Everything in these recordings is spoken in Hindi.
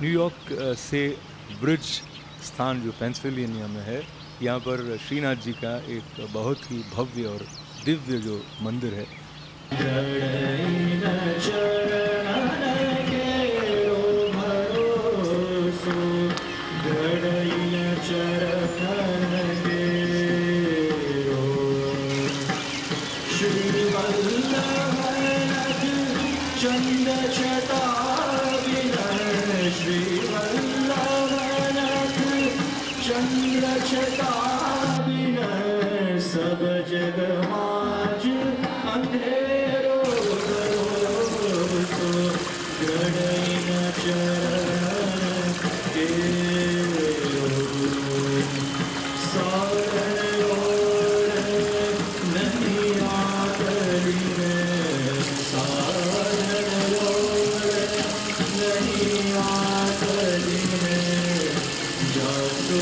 न्यूयॉर्क से ब्रिज स्थान जो पेंसिल्वेनिया में है, यहाँ पर श्रीनाथ जी का एक बहुत ही भव्य और दिव्य जो मंदिर है। सब जग माज अंधेरो भरोसो गड़ई न चरण केरो सारण और नहीं आकरी में सारण और नहीं आकरी में जासो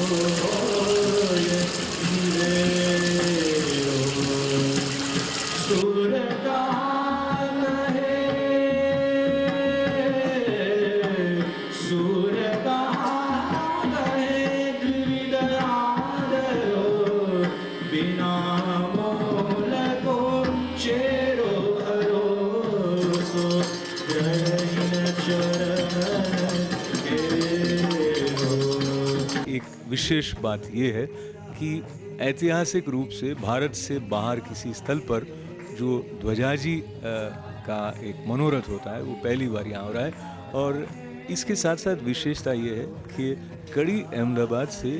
विशेष बात यह है कि ऐतिहासिक रूप से भारत से बाहर किसी स्थल पर जो ध्वजाजी का एक मनोरथ होता है वो पहली बार यहाँ हो रहा है। और इसके साथ साथ विशेषता ये है कि कड़ी अहमदाबाद से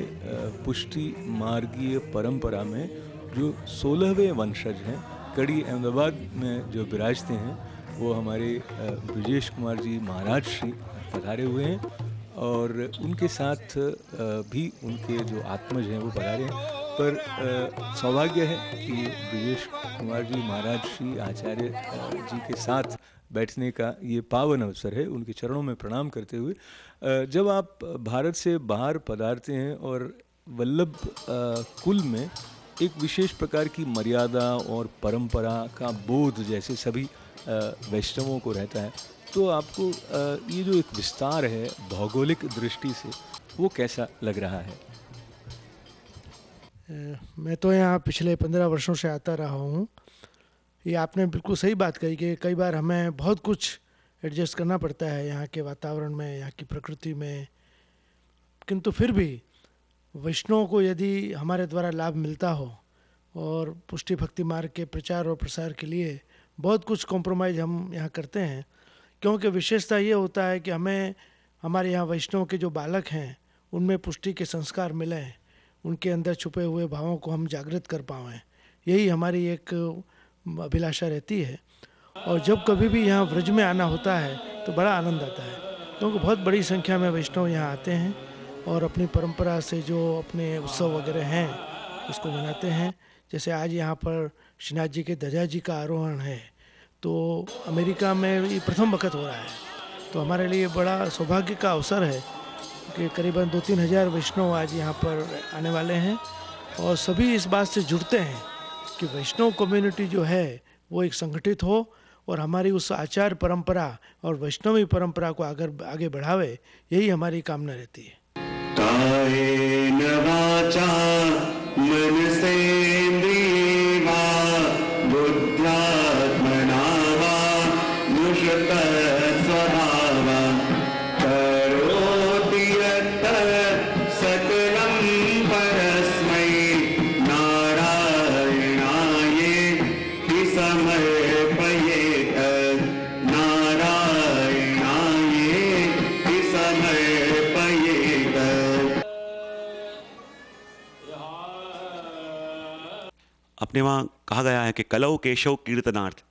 पुष्टि मार्गीय परंपरा में जो 16वें वंशज हैं कड़ी अहमदाबाद में जो विराजते हैं वो हमारे ब्रजेश कुमार जी महाराज श्री पधारे हुए हैं और उनके साथ भी उनके जो आत्मज हैं वो पधारे हैं। पर सौभाग्य है कि ब्रजेश कुमार जी महाराज श्री आचार्य जी के साथ बैठने का ये पावन अवसर है। उनके चरणों में प्रणाम करते हुए जब आप भारत से बाहर पधारते हैं और वल्लभ कुल में एक विशेष प्रकार की मर्यादा और परंपरा का बोध जैसे सभी वैष्णवों को रहता है, तो आपको ये जो एक विस्तार है भौगोलिक दृष्टि से वो कैसा लग रहा है? मैं तो यहाँ पिछले 15 वर्षों से आता रहा हूँ। ये आपने बिल्कुल सही बात कही कि कई बार हमें बहुत कुछ एडजस्ट करना पड़ता है यहाँ के वातावरण में, यहाँ की प्रकृति में, किंतु फिर भी वैष्णव को यदि हमारे द्वारा लाभ मिलता हो और पुष्टि भक्ति मार्ग के प्रचार और प्रसार के लिए बहुत कुछ कॉम्प्रोमाइज़ हम यहाँ करते हैं, क्योंकि विशेषता ये होता है कि हमें हमारे यहाँ वैष्णव के जो बालक हैं उनमें पुष्टि के संस्कार मिलें, उनके अंदर छुपे हुए भावों को हम जागृत कर पाएँ, यही हमारी एक अभिलाषा रहती है। और जब कभी भी यहाँ व्रज में आना होता है तो बड़ा आनंद आता है, क्योंकि बहुत बड़ी संख्या में वैष्णव यहाँ आते हैं और अपनी परंपरा से जो अपने उत्सव वगैरह हैं उसको मनाते हैं। जैसे आज यहाँ पर श्रीनाथ जी के ध्वजा जी का आरोहण है, तो अमेरिका में ये प्रथम वक्त हो रहा है, तो हमारे लिए बड़ा सौभाग्य का अवसर है कि करीबन 2-3 हज़ार वैष्णव आज यहाँ पर आने वाले हैं और सभी इस बात से जुड़ते हैं कि वैष्णव कम्युनिटी जो है वो एक संगठित हो और हमारी उस आचार परंपरा और वैष्णवी परंपरा को आगे बढ़ावे, यही हमारी कामना रहती है। कायेन वाचा मनसेन्द्रिये वा बुद्ध्यात्मना वा नुषतः स्वभावः करोति यत् सकलं परस्मै नारायणायेति समर्पयेत् नारायणायेति समर्पयेत्। अपने वहाँ कहा गया है कि कलौ केशव कीर्तनार्थ,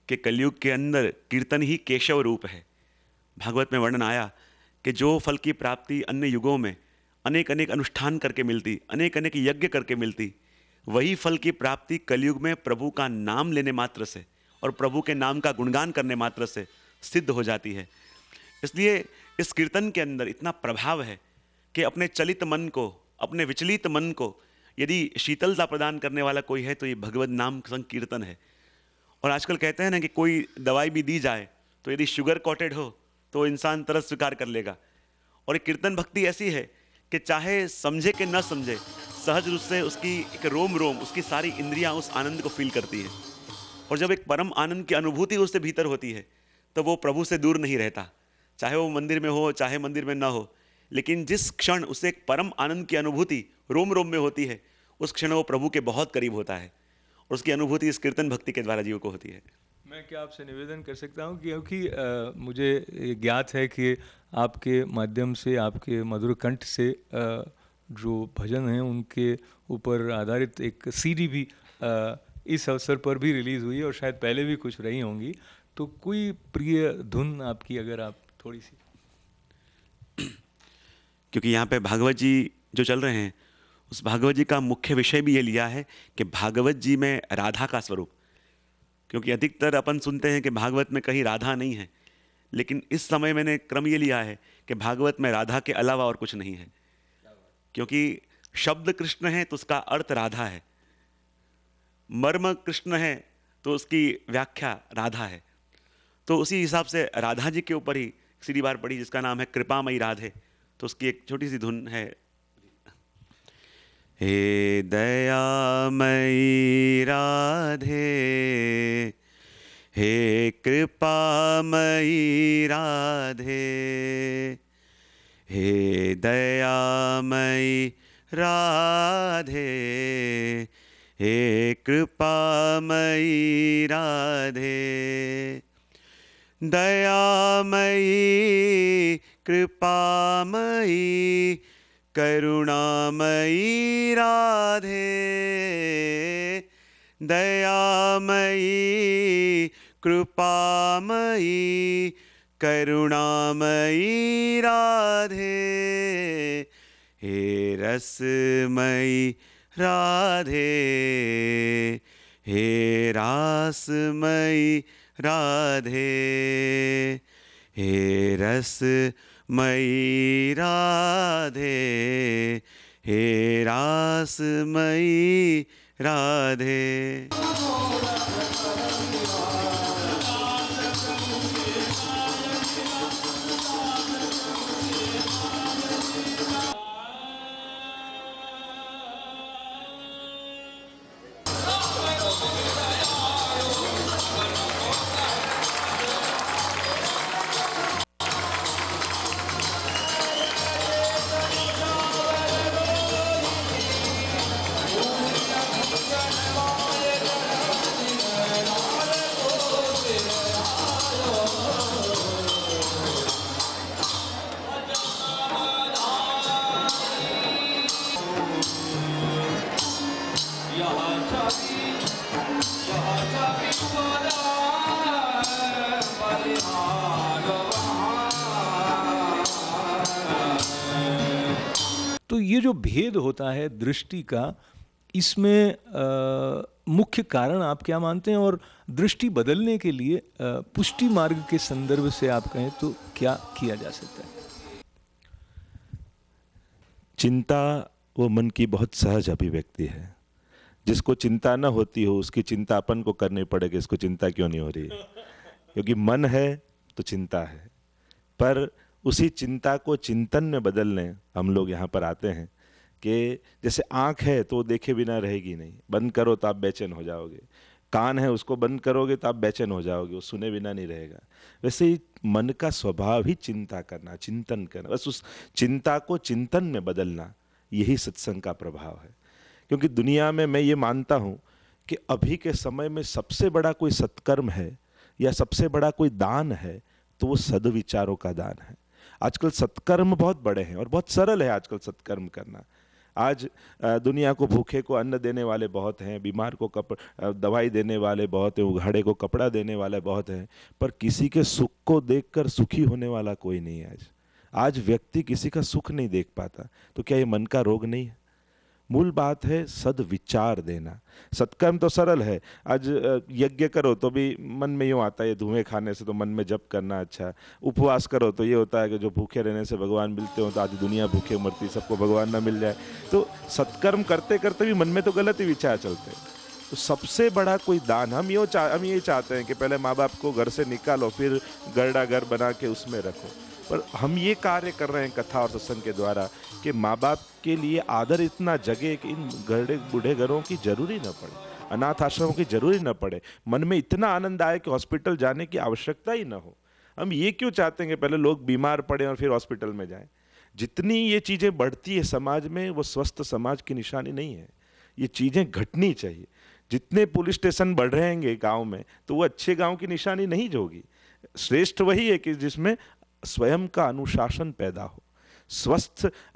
के कलयुग के अंदर कीर्तन ही केशव रूप है। भागवत में वर्णन आया कि जो फल की प्राप्ति अन्य युगों में अनेक अनेक अनुष्ठान करके मिलती, अनेक अनेक यज्ञ करके मिलती, वही फल की प्राप्ति कलयुग में प्रभु का नाम लेने मात्र से और प्रभु के नाम का गुणगान करने मात्र से सिद्ध हो जाती है। इसलिए इस कीर्तन के अंदर इतना प्रभाव है कि अपने चलित मन को, अपने विचलित मन को यदि शीतलता प्रदान करने वाला कोई है तो ये भगवत नाम संकीर्तन है। और आजकल कहते हैं ना कि कोई दवाई भी दी जाए तो यदि शुगर कोटेड हो तो इंसान तुरंत स्वीकार कर लेगा, और एक कीर्तन भक्ति ऐसी है कि चाहे समझे कि न समझे, सहज रूप से उसकी एक रोम रोम, उसकी सारी इंद्रियां उस आनंद को फील करती है। और जब एक परम आनंद की अनुभूति उससे भीतर होती है तो वो प्रभु से दूर नहीं रहता, चाहे वो मंदिर में हो चाहे मंदिर में ना हो। लेकिन जिस क्षण उसे एक परम आनंद की अनुभूति रोम रोम में होती है, उस क्षण वो प्रभु के बहुत करीब होता है, और उसकी अनुभूति इस कीर्तन भक्ति के द्वारा जीव को होती है। मैं क्या आपसे निवेदन कर सकता हूँ, क्योंकि मुझे ये ज्ञात है कि आपके माध्यम से, आपके मधुर कंठ से जो भजन हैं उनके ऊपर आधारित एक सीडी भी इस अवसर पर भी रिलीज़ हुई है, और शायद पहले भी कुछ रही होंगी। तो कोई प्रिय धुन आपकी अगर आप थोड़ी सी, क्योंकि यहाँ पे भागवत जी जो चल रहे हैं, उस भागवत जी का मुख्य विषय भी ये लिया है कि भागवत जी में राधा का स्वरूप। क्योंकि अधिकतर अपन सुनते हैं कि भागवत में कहीं राधा नहीं है, लेकिन इस समय मैंने क्रम ये लिया है कि भागवत में राधा के अलावा और कुछ नहीं है। क्योंकि शब्द कृष्ण है तो उसका अर्थ राधा है, मर्म कृष्ण है तो उसकी व्याख्या राधा है। तो उसी हिसाब से राधा जी के ऊपर ही सीधी बार पढ़ी जिसका नाम है कृपामयी राधे, तो उसकी एक छोटी सी धुन है। हे दयामयी राधे, हे कृपामयी राधे, हे दयामयी राधे, हे कृपामयी राधे। दयामयी कृपामयी करुणामयी राधे, दयामयी कृपामयी करुणामयी राधे। हे रसमयी राधे, हे रासमयी राधे, हे रसमयी राधे, हे रासमयी राधे। तो ये जो भेद होता है दृष्टि का, इसमें मुख्य कारण आप क्या मानते हैं, और दृष्टि बदलने के लिए पुष्टि मार्ग के संदर्भ से आप कहें तो क्या किया जा सकता है? चिंता वो मन की बहुत सहज अभिव्यक्ति है। जिसको चिंता न होती हो उसकी चिंता अपन को करनी पड़ेगी, इसको चिंता क्यों नहीं हो रही है। क्योंकि मन है तो चिंता है, पर उसी चिंता को चिंतन में बदलने हम लोग यहाँ पर आते हैं कि जैसे आँख है तो देखे बिना रहेगी नहीं, बंद करो तो आप बेचैन हो जाओगे। कान है उसको बंद करोगे तो आप बेचैन हो जाओगे, वो सुने बिना नहीं रहेगा। वैसे ही मन का स्वभाव ही चिंता करना, चिंतन करना, बस उस चिंता को चिंतन में बदलना, यही सत्संग का प्रभाव है। क्योंकि दुनिया में मैं ये मानता हूँ कि अभी के समय में सबसे बड़ा कोई सत्कर्म है या सबसे बड़ा कोई दान है तो वो सद्विचारों का दान है। आजकल सत्कर्म बहुत बड़े हैं और बहुत सरल है आजकल सत्कर्म करना। आज दुनिया को भूखे को अन्न देने वाले बहुत हैं, बीमार को दवाई देने वाले बहुत हैं, उघाड़े को कपड़ा देने वाले बहुत हैं, पर किसी के सुख को देखकर सुखी होने वाला कोई नहीं है। आज व्यक्ति किसी का सुख नहीं देख पाता, तो क्या ये मन का रोग नहीं है? मूल बात है सद्विचार देना। सत्कर्म तो सरल है, आज यज्ञ करो तो भी मन में यूँ आता है, ये धुएं खाने से तो मन में जप करना अच्छा। उपवास करो तो ये होता है कि जो भूखे रहने से भगवान मिलते हो, तो आधी दुनिया भूखे मरती, सबको भगवान ना मिल जाए। तो सत्कर्म करते करते भी मन में तो गलत ही विचार चलते हैं। तो सबसे बड़ा कोई दान हम ये चाहते हैं कि पहले माँ बाप को घर से निकालो, फिर गरडा घर बना के उसमें रखो। पर हम ये कार्य कर रहे हैं कथा और सत्संग के द्वारा कि माँ बाप के लिए आदर इतना जगे कि इन गड़े बूढ़े घरों की जरूरी न पड़े, अनाथ आश्रमों की जरूरी न पड़े, मन में इतना आनंद आए कि हॉस्पिटल जाने की आवश्यकता ही न हो। हम ये क्यों चाहते हैं कि पहले लोग बीमार पड़े और फिर हॉस्पिटल में जाएं? जितनी ये चीज़ें बढ़ती है समाज में, वो स्वस्थ समाज की निशानी नहीं है। ये चीज़ें घटनी चाहिए। जितने पुलिस स्टेशन बढ़ रहेंगे गांव में, तो वो अच्छे गांव की निशानी नहीं होगी। श्रेष्ठ वही है कि जिसमें स्वयं का अनुशासन पैदा हो।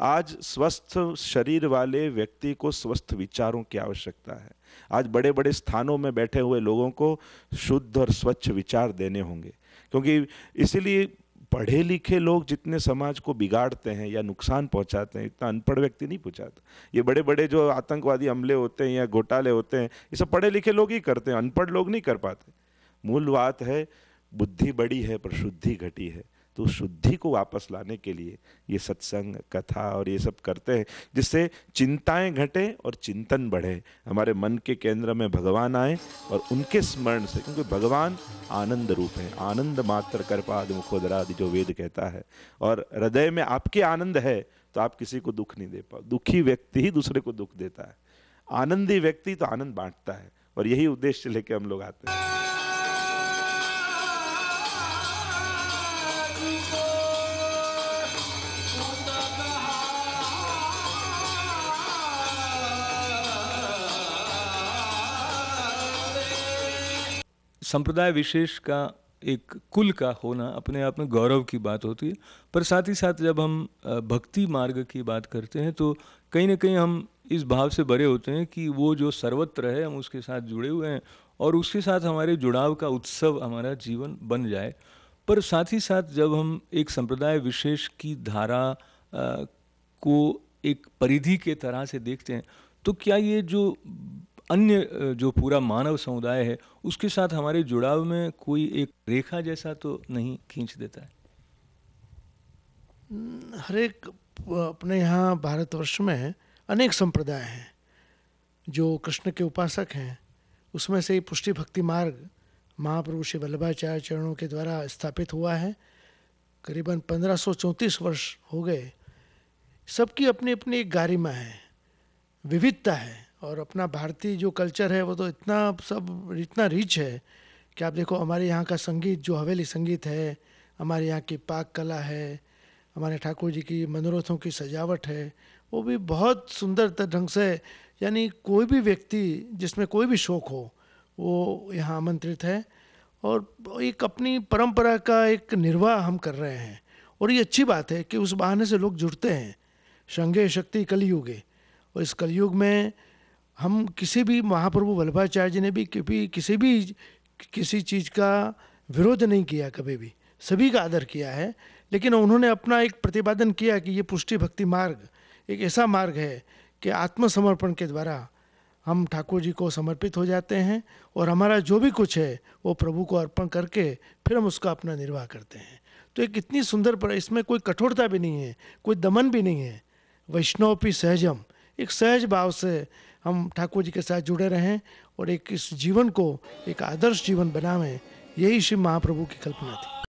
आज स्वस्थ शरीर वाले व्यक्ति को स्वस्थ विचारों की आवश्यकता है। आज बड़े बड़े स्थानों में बैठे हुए लोगों को शुद्ध और स्वच्छ विचार देने होंगे, क्योंकि इसीलिए पढ़े लिखे लोग जितने समाज को बिगाड़ते हैं या नुकसान पहुंचाते हैं, इतना अनपढ़ व्यक्ति नहीं पहुंचाता। ये बड़े बड़े जो आतंकवादी हमले होते हैं या घोटाले होते हैं, ये सब पढ़े लिखे लोग ही करते हैं, अनपढ़ लोग नहीं कर पाते। मूल बात है बुद्धि बड़ी है पर शुद्धि घटी है। तो शुद्धि को वापस लाने के लिए ये सत्संग, कथा और ये सब करते हैं, जिससे चिंताएं घटे और चिंतन बढ़े। हमारे मन के केंद्र में भगवान आए और उनके स्मरण से, क्योंकि भगवान आनंद रूप है, आनंद मात्र करपाद मुखोदरादि जो वेद कहता है। और हृदय में आपके आनंद है तो आप किसी को दुख नहीं दे पाओ। दुखी व्यक्ति ही दूसरे को दुख देता है, आनंदी व्यक्ति तो आनंद बांटता है। और यही उद्देश्य लेके हम लोग आते हैं। संप्रदाय विशेष का एक कुल का होना अपने आप में गौरव की बात होती है, पर साथ ही साथ जब हम भक्ति मार्ग की बात करते हैं तो कहीं ना कहीं हम इस भाव से भरे होते हैं कि वो जो सर्वत्र है हम उसके साथ जुड़े हुए हैं और उसके साथ हमारे जुड़ाव का उत्सव हमारा जीवन बन जाए। पर साथ ही साथ जब हम एक संप्रदाय विशेष की धारा को एक परिधि के तरह से देखते हैं, तो क्या ये जो अन्य जो पूरा मानव समुदाय है उसके साथ हमारे जुड़ाव में कोई एक रेखा जैसा तो नहीं खींच देता है? हर एक अपने यहाँ भारतवर्ष में अनेक संप्रदाय हैं जो कृष्ण के उपासक हैं। उसमें से पुष्टि भक्ति मार्ग महाप्रभु श्री वल्लभाचार्य चरणों के द्वारा स्थापित हुआ है। करीबन 1534 वर्ष हो गए। सबकी अपनी अपनी एक गारिमा है, विविधता है। और अपना भारतीय जो कल्चर है वो तो इतना रिच है कि आप देखो हमारे यहाँ का संगीत जो हवेली संगीत है, हमारे यहाँ की पाक कला है, हमारे ठाकुर जी की मनोरथों की सजावट है, वो भी बहुत सुंदर ढंग से, यानी कोई भी व्यक्ति जिसमें कोई भी शौक हो वो यहाँ आमंत्रित है। और एक अपनी परंपरा का एक निर्वाह हम कर रहे हैं। और ये अच्छी बात है कि उस बहाने से लोग जुड़ते हैं। संगे शक्ति कलयुगे, और इस कलयुग में हम किसी भी महाप्रभु वल्लभाचार्य जी ने भी किसी चीज़ का विरोध नहीं किया, कभी भी सभी का आदर किया है। लेकिन उन्होंने अपना एक प्रतिपादन किया कि ये पुष्टि भक्ति मार्ग एक ऐसा मार्ग है कि आत्मसमर्पण के द्वारा हम ठाकुर जी को समर्पित हो जाते हैं और हमारा जो भी कुछ है वो प्रभु को अर्पण करके फिर हम उसका अपना निर्वाह करते हैं। तो एक इतनी सुंदर, पर इसमें कोई कठोरता भी नहीं है, कोई दमन भी नहीं है। वैष्णवपि सहजम, एक सहज भाव से हम ठाकुर जी के साथ जुड़े रहें और एक इस जीवन को एक आदर्श जीवन बनावें, यही श्री महाप्रभु की कल्पना थी।